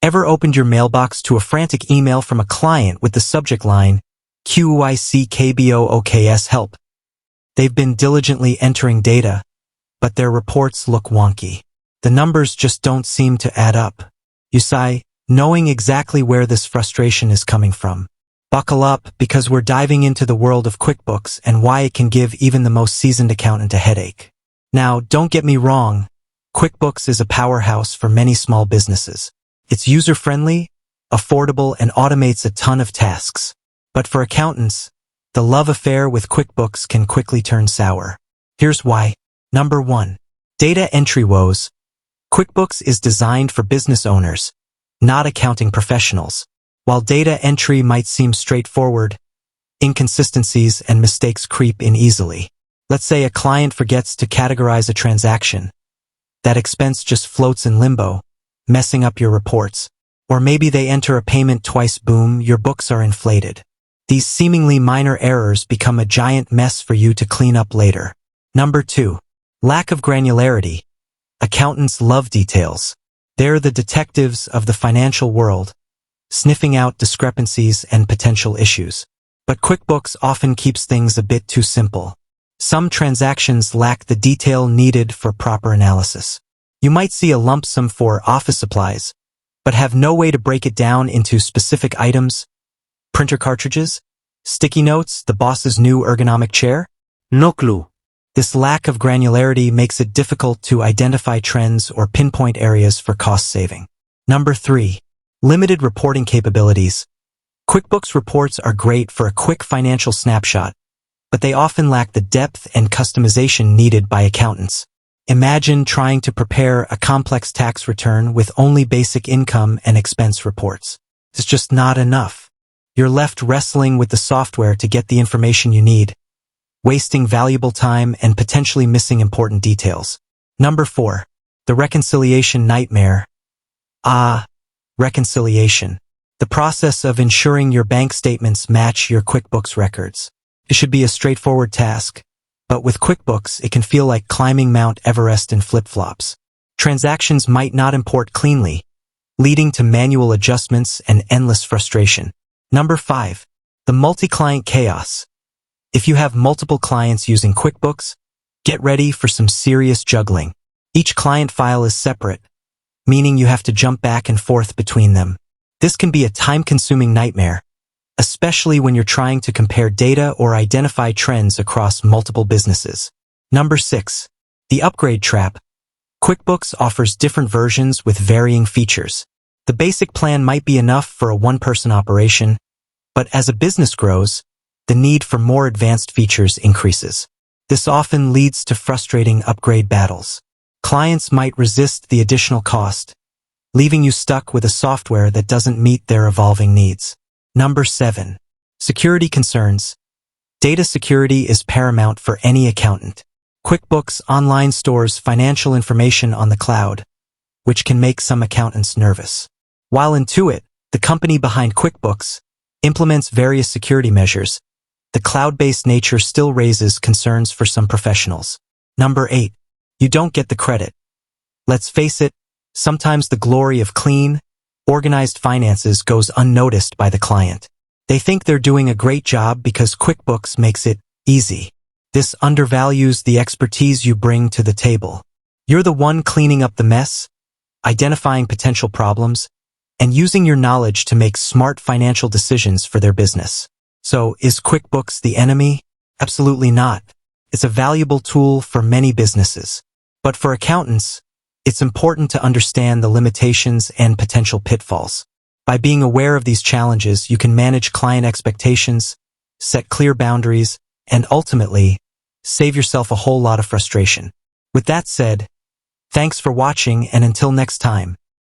Ever opened your mailbox to a frantic email from a client with the subject line, QuickBooks help? They've been diligently entering data, but their reports look wonky. The numbers just don't seem to add up. You sigh, knowing exactly where this frustration is coming from. Buckle up, because we're diving into the world of QuickBooks and why it can give even the most seasoned accountant a headache. Now, don't get me wrong, QuickBooks is a powerhouse for many small businesses. It's user-friendly, affordable, and automates a ton of tasks. But for accountants, the love affair with QuickBooks can quickly turn sour. Here's why. Number 1. Data entry woes. QuickBooks is designed for business owners, not accounting professionals. While data entry might seem straightforward, inconsistencies and mistakes creep in easily. Let's say a client forgets to categorize a transaction. That expense just floats in limbo, messing up your reports. Or maybe they enter a payment twice, boom, your books are inflated. These seemingly minor errors become a giant mess for you to clean up later. Number 2. Lack of granularity. Accountants love details. They're the detectives of the financial world, sniffing out discrepancies and potential issues. But QuickBooks often keeps things a bit too simple. Some transactions lack the detail needed for proper analysis. You might see a lump sum for office supplies, but have no way to break it down into specific items, printer cartridges, sticky notes, the boss's new ergonomic chair? No clue. This lack of granularity makes it difficult to identify trends or pinpoint areas for cost saving. Number 3. Limited reporting capabilities. QuickBooks reports are great for a quick financial snapshot, but they often lack the depth and customization needed by accountants. Imagine trying to prepare a complex tax return with only basic income and expense reports. It's just not enough. You're left wrestling with the software to get the information you need, wasting valuable time and potentially missing important details. Number 4. The reconciliation nightmare. Reconciliation. The process of ensuring your bank statements match your QuickBooks records. It should be a straightforward task, but with QuickBooks, it can feel like climbing Mount Everest in flip-flops. Transactions might not import cleanly, leading to manual adjustments and endless frustration. Number 5. The multi-client chaos. If you have multiple clients using QuickBooks, get ready for some serious juggling. Each client file is separate, meaning you have to jump back and forth between them. This can be a time-consuming nightmare, especially when you're trying to compare data or identify trends across multiple businesses. Number 6. The upgrade trap. QuickBooks offers different versions with varying features. The basic plan might be enough for a one-person operation, but as a business grows, the need for more advanced features increases. This often leads to frustrating upgrade battles. Clients might resist the additional cost, leaving you stuck with a software that doesn't meet their evolving needs. Number 7. Security concerns. Data security is paramount for any accountant. QuickBooks Online stores financial information on the cloud, which can make some accountants nervous. While Intuit, the company behind QuickBooks, implements various security measures, the cloud-based nature still raises concerns for some professionals. Number 8. You don't get the credit. Let's face it, sometimes the glory of clean, organized finances goes unnoticed by the client. They think they're doing a great job because QuickBooks makes it easy. This undervalues the expertise you bring to the table. You're the one cleaning up the mess, identifying potential problems, and using your knowledge to make smart financial decisions for their business. So, is QuickBooks the enemy? Absolutely not. It's a valuable tool for many businesses. But for accountants, it's important to understand the limitations and potential pitfalls. By being aware of these challenges, you can manage client expectations, set clear boundaries, and ultimately, save yourself a whole lot of frustration. With that said, thanks for watching, and until next time.